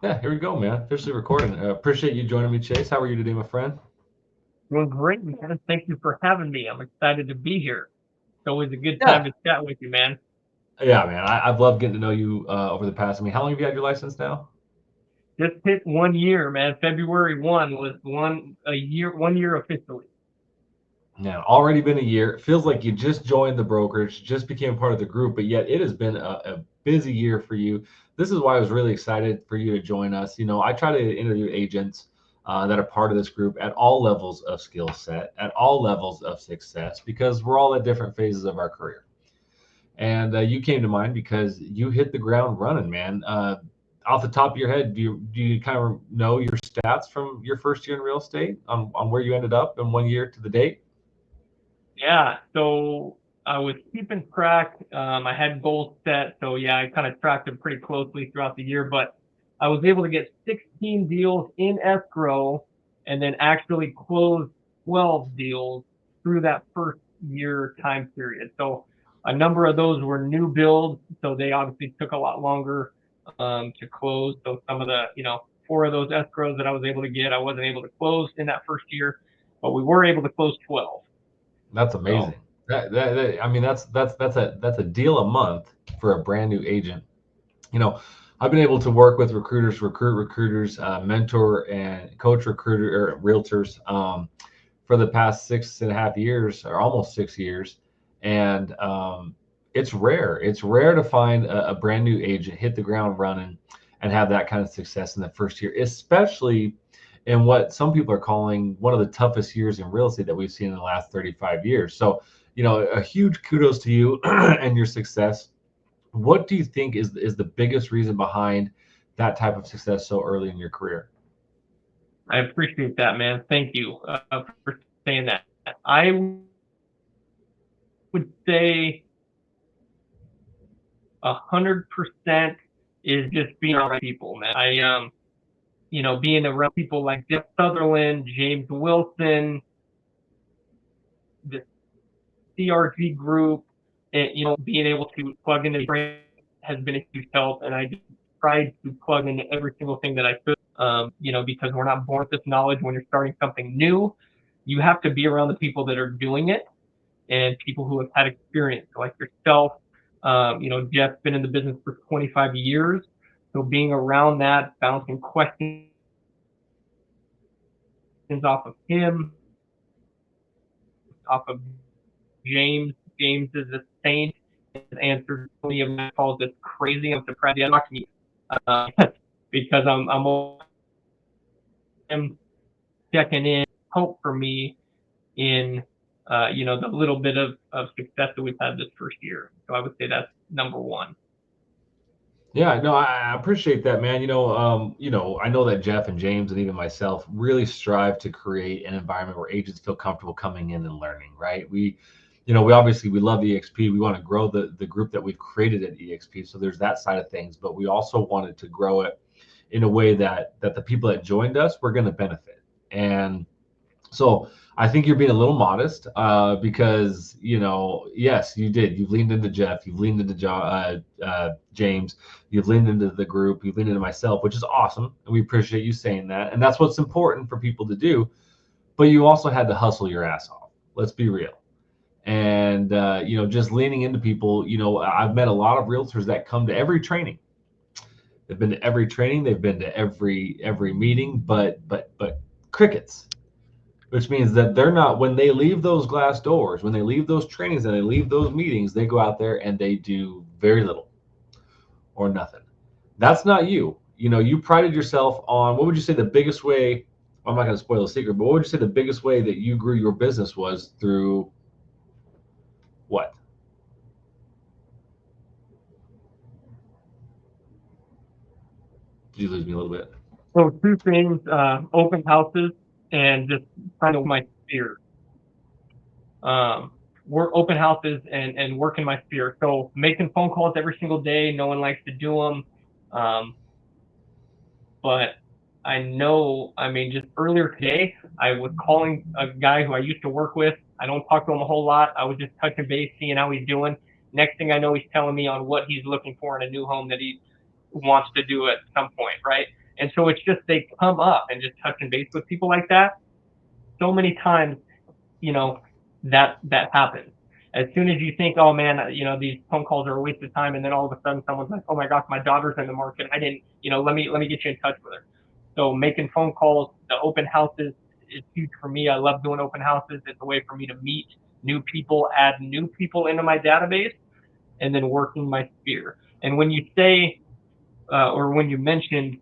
Yeah, here we go, man. Officially recording. Appreciate you joining me, Chase. How are you today, my friend? Doing great, man. Thank you for having me. I'm excited to be here. It's always a good time Yeah. to chat with you, man. Yeah, man. I've loved getting to know you over the past. I mean, how long have you had your license now? Just hit 1 year, man. February 1 was one year officially. Yeah, already been a year. It feels like you just joined the brokerage, just became part of the group, but yet it has been a busy year for you. This is why I was really excited for you to join us. I try to interview agents that are part of this group at all levels of skill set, at all levels of success, because we're all at different phases of our career. And you came to mind because you hit the ground running, man. Off the top of your head, do you kind of know your stats from your first year in real estate on where you ended up in 1 year to the date? Yeah, so I was keeping track. I had goals set, so yeah, I kind of tracked them pretty closely throughout the year. But I was able to get 16 deals in escrow, and then actually close 12 deals through that first year time period. So a number of those were new builds, so they obviously took a lot longer to close. So some of the, four of those escrows that I was able to get, I wasn't able to close in that first year, but we were able to close 12. That's So amazing. I mean, that's a deal a month for a brand new agent. You know, I've been able to work with recruiters, recruit recruiters, mentor and coach recruiter or realtors for the past 6.5 years or almost 6 years, and it's rare. It's rare to find a brand new agent hit the ground running and have that kind of success in the first year, especially in what some people are calling one of the toughest years in real estate that we've seen in the last 35 years. So, a huge kudos to you and your success. What do you think is the biggest reason behind that type of success so early in your career? I appreciate that, man. Thank you for saying that. I would say 100% is just being around people, man. Being around people like Jeff Sutherlin, James Wilson, the CRG group, and being able to plug into the has been a huge help, and I just tried to plug into every single thing that I could. Because we're not born with this knowledge when you're starting something new. You have to be around the people that are doing it and people who have had experience, like yourself. Jeff's been in the business for 25 years. So being around that, bouncing questions off of him, off of James. James is a saint. His answers to any of my calls is crazy. I'm surprised he hasn't talked to me uh, because I'm him checking in, hope for me in the little bit of success that we've had this first year. So I would say that's number one. Yeah, no, I appreciate that, man. I know that Jeff and James and even myself really strive to create an environment where agents feel comfortable coming in and learning, right? We obviously we love EXP. We want to grow the group that we've created at EXP. So there's that side of things, but we also wanted to grow it in a way that the people that joined us were going to benefit. And so I think you're being a little modest because yes, you did. You've leaned into Jeff, you've leaned into James, you've leaned into the group, you've leaned into myself, which is awesome, and we appreciate you saying that. And that's what's important for people to do. But you also had to hustle your ass off. Let's be real. And just leaning into people. I've met a lot of realtors that come to every training. They've been to every training. They've been to every meeting, but crickets, which means that they're not, when they leave those glass doors, when they leave those trainings and they leave those meetings, they go out there and they do very little or nothing. That's not you. You prided yourself on, what would you say the biggest way, well, I'm not going to spoil the secret, but what would you say the biggest way that you grew your business was through what? Did you lose me a little bit? So two things: open houses and just trying to my sphere. Work open houses and work in my sphere. So making phone calls every single day. No one likes to do them, but I know. I mean, just earlier today, I was calling a guy who I used to work with. I don't talk to him a whole lot. I was just touching base, seeing how he's doing. Next thing I know, he's telling me on what he's looking for in a new home that he wants to do at some point, right? And so it's just, they come up and just touching base with people like that. So many times, that happens. As soon as you think, oh man, these phone calls are a waste of time, and then all of a sudden someone's like, oh my gosh, my daughter's in the market. I didn't, let me get you in touch with her. So making phone calls, the open houses is huge for me. I love doing open houses. It's a way for me to meet new people, add new people into my database, and then working my sphere. And when you say, or when you mentioned,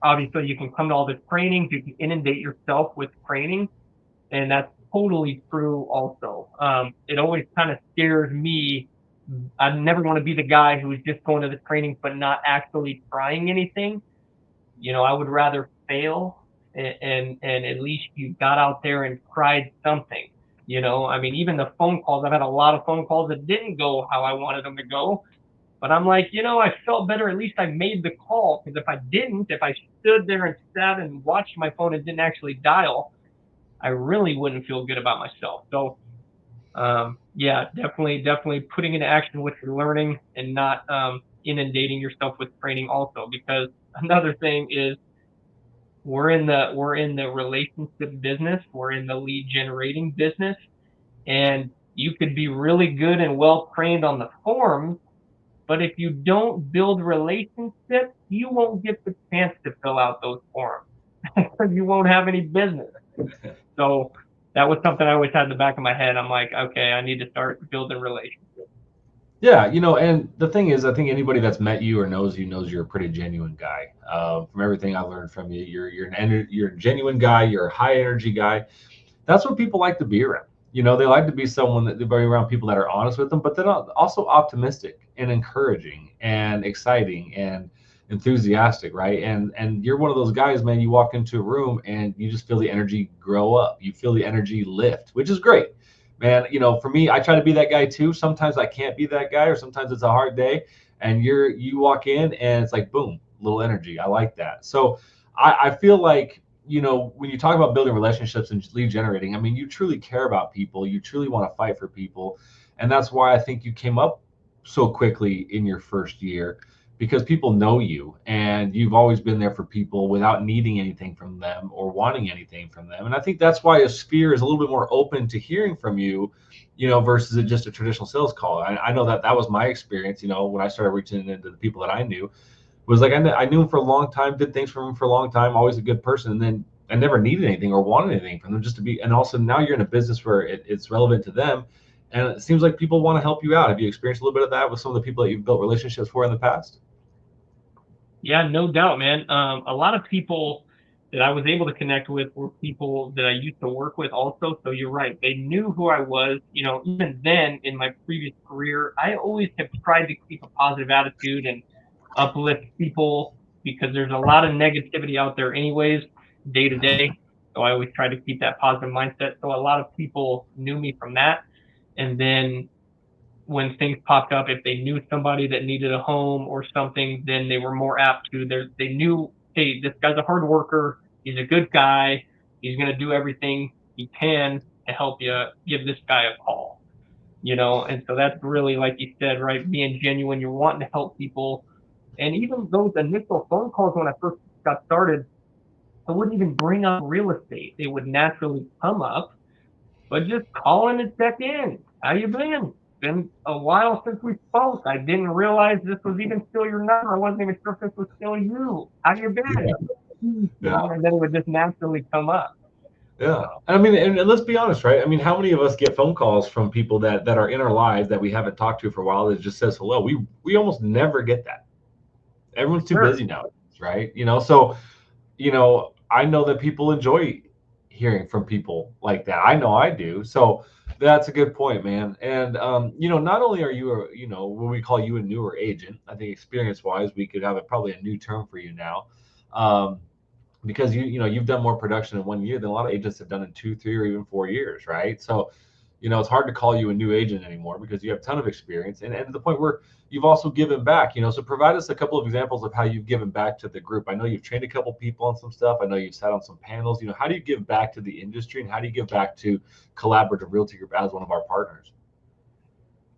obviously you can come to all the trainings, you can inundate yourself with training, and that's totally true also. It always kind of scares me. I never want to be the guy who's just going to the trainings but not actually trying anything. I would rather fail, and at least you got out there and tried something. I mean, even the phone calls, I've had a lot of phone calls that didn't go how I wanted them to go. But I'm like, I felt better. At least I made the call. Because if I stood there and sat and watched my phone and didn't actually dial, I really wouldn't feel good about myself. So, yeah, definitely putting into action what you're learning, and not inundating yourself with training also. Because another thing is, we're in the relationship business, we're in the lead generating business, and you could be really good and well trained on the forms, but if you don't build relationships, you won't get the chance to fill out those forms. You won't have any business. So that was something I always had in the back of my head. I'm like, okay, I need to start building relationships. Yeah, and the thing is, I think anybody that's met you or knows you knows you're a pretty genuine guy. From everything I've learned from you, you're a genuine guy. You're a high energy guy. That's what people like to be around. They like to be someone that they be around people that are honest with them, but they're also optimistic and encouraging and exciting and enthusiastic, right? And you're one of those guys, man. You walk into a room and you just feel the energy grow up. You feel the energy lift, which is great, man. For me, I try to be that guy too. Sometimes I can't be that guy, or sometimes it's a hard day, and you walk in and it's like boom, little energy. I like that. So I feel like when you talk about building relationships and lead generating, I mean, you truly care about people. You truly want to fight for people. And that's why I think you came up so quickly in your first year, because people know you and you've always been there for people without needing anything from them or wanting anything from them. And I think that's why a sphere is a little bit more open to hearing from you, versus just a traditional sales call. I know that was my experience, when I started reaching into the people that I knew. Was like I knew him for a long time, did things for him for a long time, always a good person, and then I never needed anything or wanted anything from them, just to be. And also now you're in a business where it's relevant to them, and it seems like people want to help you out. Have you experienced a little bit of that with some of the people that you've built relationships for in the past? Yeah, no doubt, man. A lot of people that I was able to connect with were people that I used to work with also. So you're right. They knew who I was. Even then in my previous career, I always have tried to keep a positive attitude and uplift people, because there's a lot of negativity out there anyways, day to day. So I always try to keep that positive mindset. So a lot of people knew me from that. And then when things popped up, if they knew somebody that needed a home or something, then they were more apt to. They knew, hey, this guy's a hard worker. He's a good guy. He's going to do everything he can to help you. Give this guy a call. And so that's really, like you said, right? Being genuine. You're wanting to help people. And even those initial phone calls when I first got started, I wouldn't even bring up real estate. They would naturally come up, but just calling and check in. How you been? Been a while since we spoke. I didn't realize this was even still your number. I wasn't even sure if this was still you. How you been? Yeah. And then it would just naturally come up. Yeah. So, I mean, and let's be honest, right? I mean, how many of us get phone calls from people that are in our lives that we haven't talked to for a while that just says hello? We almost never get that. Everyone's too sure. busy now, right? So I know that people enjoy hearing from people like that. I know I do. So that's a good point, man. And not only are you when we call you a newer agent, I think experience wise, we could have probably a new term for you now. Um, because you've done more production in 1 year than a lot of agents have done in 2, 3, or even 4 years, right? So it's hard to call you a new agent anymore because you have a ton of experience, and to the point where you've also given back. So provide us a couple of examples of how you've given back to the group. I know you've trained a couple people on some stuff. I know you've sat on some panels. How do you give back to the industry, and how do you give back to Collaborative Realty Group as one of our partners?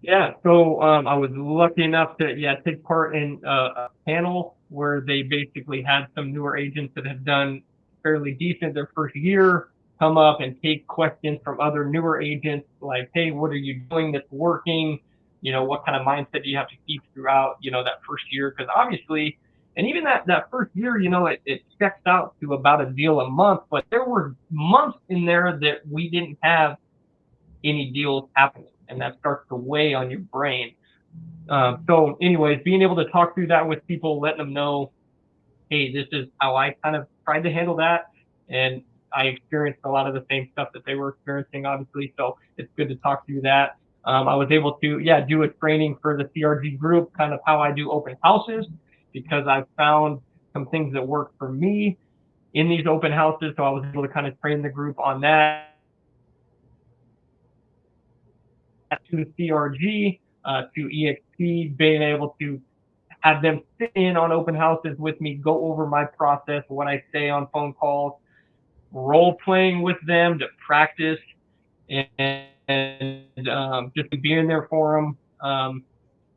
Yeah. So I was lucky enough to take part in a panel where they basically had some newer agents that have done fairly decent their first year come up and take questions from other newer agents like, hey, what are you doing that's working? What kind of mindset do you have to keep throughout, that first year? Because obviously, and even that first year, it checks out to about a deal a month, but there were months in there that we didn't have any deals happening, and that starts to weigh on your brain. So anyways, being able to talk through that with people, letting them know, hey, this is how I kind of tried to handle that. And I experienced a lot of the same stuff that they were experiencing, obviously. So it's good to talk through that. I was able to, do a training for the CRG group, kind of how I do open houses, because I found some things that work for me in these open houses. So I was able to kind of train the group on that, to CRG, to EXP, being able to have them sit in on open houses with me, go over my process, what I say on phone calls, role playing with them to practice, and just being there for them.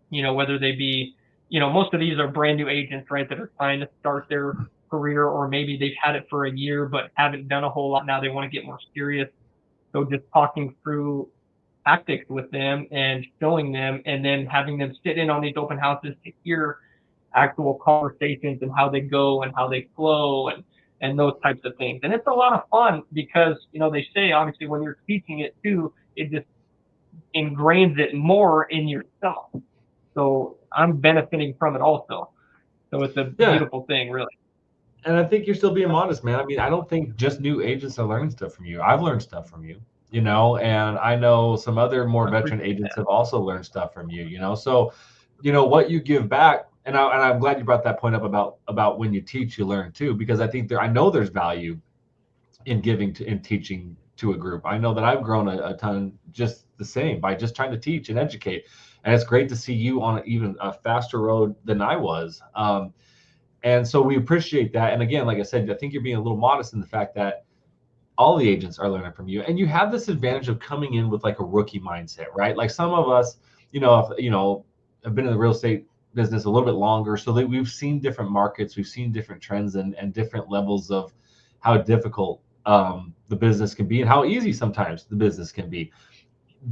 Whether they be, most of these are brand new agents, right, that are trying to start their career, or maybe they've had it for a year but haven't done a whole lot. Now they want to get more serious. So just talking through tactics with them and showing them, and then having them sit in on these open houses to hear actual conversations and how they go and how they flow, and those types of things. And it's a lot of fun because, they say, obviously, when you're teaching it too, it just ingrains it more in yourself. So I'm benefiting from it also. So it's a beautiful thing, really. And I think you're still being modest, man. I mean, I don't think just new agents are learning stuff from you. I've learned stuff from you, and I know some other more veteran agents have also learned stuff from you, So, what you give back, and I'm glad you brought that point up about when you teach, you learn too, because I know there's value in teaching to a group. I know that I've grown a ton just the same by just trying to teach and educate. And it's great to see you on even a faster road than I was. And so we appreciate that. And again, like I said, I think you're being a little modest in the fact that all the agents are learning from you, and you have this advantage of coming in with like a rookie mindset, right? Like some of us, have been in the real estate business a little bit longer, so that we've seen different markets, we've seen different trends and different levels of how difficult the business can be and how easy sometimes the business can be.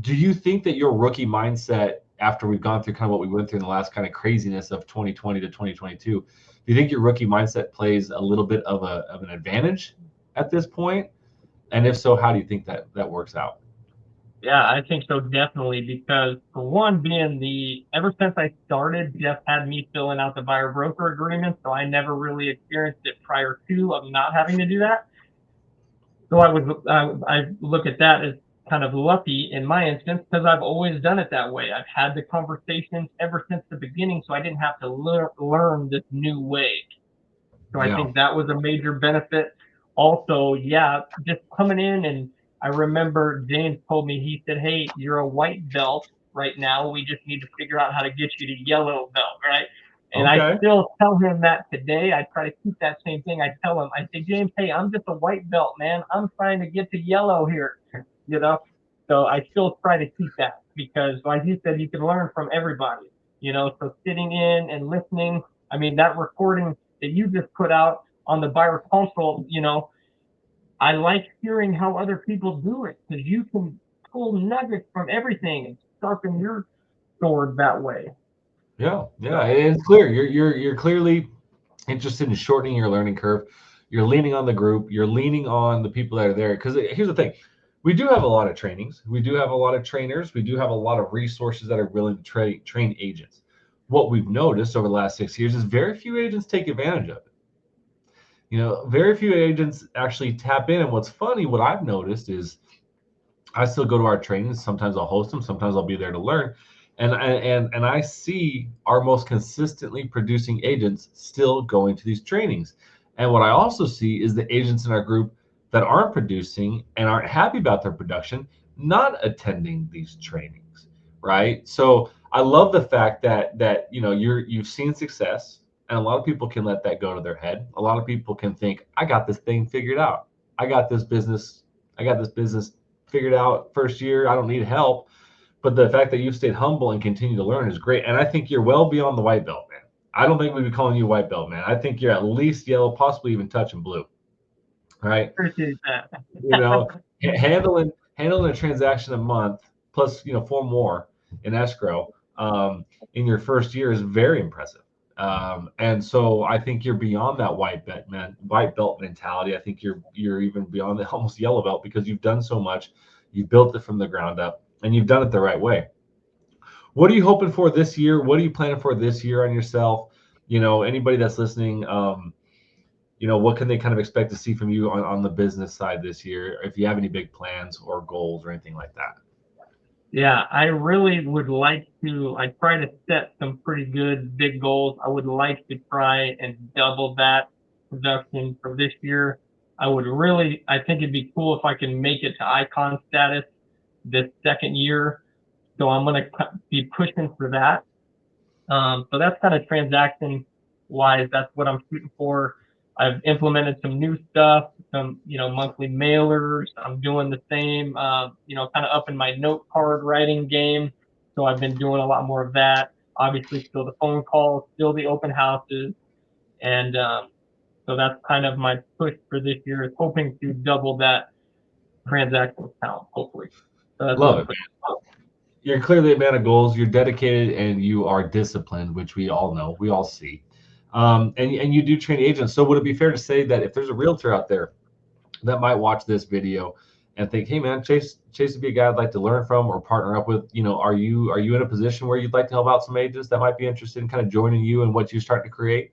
Do you think that your rookie mindset, after we've gone through kind of what we went through in the last kind of craziness of 2020 to 2022, do you think your rookie mindset plays a little bit of an advantage at this point? And if so, how do you think that works out? Yeah, I think so, definitely, because for one, ever since I started, Jeff had me filling out the buyer broker agreement, so I never really experienced it prior to of not having to do that. So I look at that as kind of lucky in my instance, because I've always done it that way. I've had the conversations ever since the beginning, so I didn't have to learn this new way. So I think that was a major benefit. Also, just coming in, and I remember James told me, he said, hey, you're a white belt right now. We just need to figure out how to get you to yellow belt, right? And I still tell him that today. I try to keep that same thing. I tell him, I say, James, hey, I'm just a white belt, man. I'm trying to get to yellow here, So I still try to keep that because, like you said, you can learn from everybody, So sitting in and listening. I mean, that recording that you just put out on the buyer consult, I like hearing how other people do it because you can pull nuggets from everything and sharpen your sword that way. Yeah, it's clear you're clearly interested in shortening your learning curve. You're leaning on the group. You're leaning on the people that are there. Because here's the thing, we do have a lot of trainings. We do have a lot of trainers. We do have a lot of resources that are willing to train agents. What we've noticed over the last 6 years is very few agents take advantage of it. Very few agents actually tap in. And what's funny, what I've noticed is I still go to our trainings. Sometimes I'll host them. Sometimes I'll be there to learn. And I see our most consistently producing agents still going to these trainings. And what I also see is the agents in our group that aren't producing and aren't happy about their production not attending these trainings, right? So I love the fact that you've seen success, and a lot of people can let that go to their head. A lot of people can think, I got this thing figured out. I got this business figured out first year. I don't need help. But the fact that you've stayed humble and continue to learn is great. And I think you're well beyond the white belt, man. I don't think we'd be calling you white belt, man. I think you're at least yellow, possibly even touching blue. All right. Appreciate that. You know, handling a transaction a month plus, 4 more in escrow in your first year is very impressive. And so I think you're beyond that white belt mentality. I think you're even beyond the almost yellow belt because you've done so much. You've built it from the ground up and you've done it the right way. What are you hoping for this year? What are you planning for this year on yourself? Anybody that's listening, what can they kind of expect to see from you on the business side this year? If you have any big plans or goals or anything like that. Yeah, I really would like to. I try to set some pretty good big goals. I would like to try and double that production for this year. I think it'd be cool if I can make it to icon status this second year. So I'm going to be pushing for that. So that's kind of transaction wise. That's what I'm shooting for. I've implemented some new stuff, some, monthly mailers. I'm doing the same, kind of upping my note card writing game. So I've been doing a lot more of that. Obviously, still the phone calls, still the open houses. And so that's kind of my push for this year, is hoping to double that transaction count, hopefully. So that's Love what I'm it, pushing man. You're clearly a man of goals. You're dedicated and you are disciplined, which we all know, we all see. And you do train agents. So would it be fair to say that if there's a realtor out there that might watch this video and think, hey man, Chase would be a guy I'd like to learn from or partner up with, are you in a position where you'd like to help out some agents that might be interested in kind of joining you and what you start to create?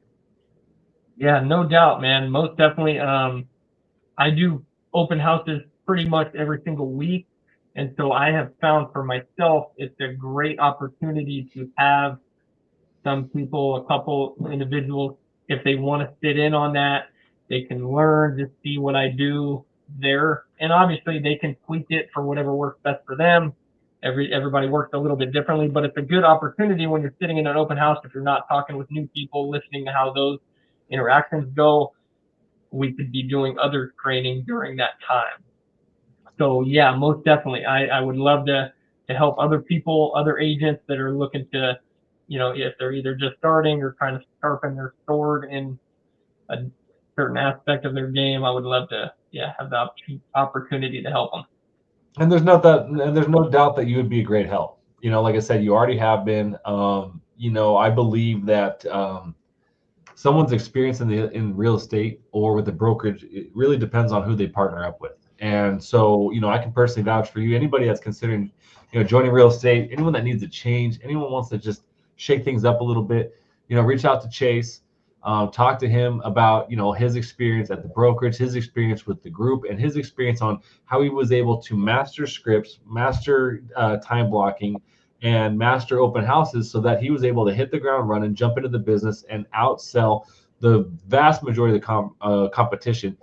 Yeah, no doubt, man. Most definitely. I do open houses pretty much every single week. And so I have found for myself, it's a great opportunity to have some people, a couple individuals, if they want to sit in on that, they can learn to see what I do there. And obviously they can tweak it for whatever works best for them. Everybody works a little bit differently, but it's a good opportunity when you're sitting in an open house, if you're not talking with new people, listening to how those interactions go. We could be doing other training during that time. So yeah, most definitely. I would love to help other people, other agents that are looking to, if they're either just starting or trying to sharpen their sword in a certain aspect of their game. I would love to, have the opportunity to help them. And there's no doubt that you would be a great help. Like I said, you already have been. I believe that someone's experience in real estate or with the brokerage, it really depends on who they partner up with. And so, I can personally vouch for you. Anybody that's considering, joining real estate, anyone that needs a change, anyone wants to just shake things up a little bit, reach out to Chase. Talk to him about his experience at the brokerage, his experience with the group, and his experience on how he was able to master scripts, master time blocking, and master open houses so that he was able to hit the ground running, jump into the business, and outsell the vast majority of the competition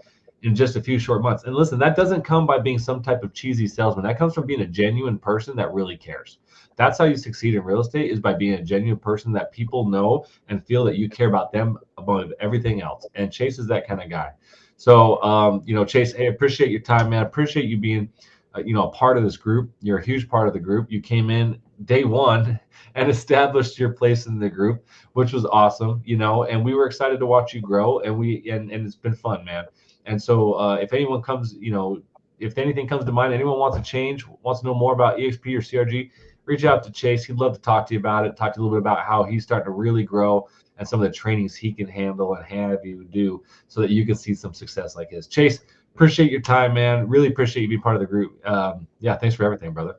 in just a few short months. And listen, that doesn't come by being some type of cheesy salesman. That comes from being a genuine person that really cares. That's how you succeed in real estate, is by being a genuine person that people know and feel that you care about them above everything else. And Chase is that kind of guy. So, Chase, I appreciate your time, man. I appreciate you being, a part of this group. You're a huge part of the group. You came in day one and established your place in the group, which was awesome, and we were excited to watch you grow, and it's been fun, man. And so if anyone comes, if anything comes to mind, anyone wants to change, wants to know more about EXP or CRG, reach out to Chase. He'd love to talk to you about it, talk to you a little bit about how he's starting to really grow and some of the trainings he can handle and have you do so that you can see some success like his. Chase, appreciate your time, man. Really appreciate you being part of the group. Thanks for everything, brother.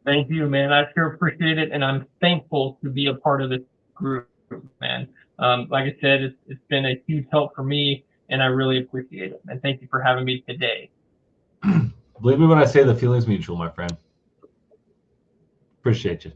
Thank you, man. I sure appreciate it. And I'm thankful to be a part of this group, man. Like I said, it's been a huge help for me, and I really appreciate it. And thank you for having me today. Believe me when I say the feeling's mutual, my friend. Appreciate you.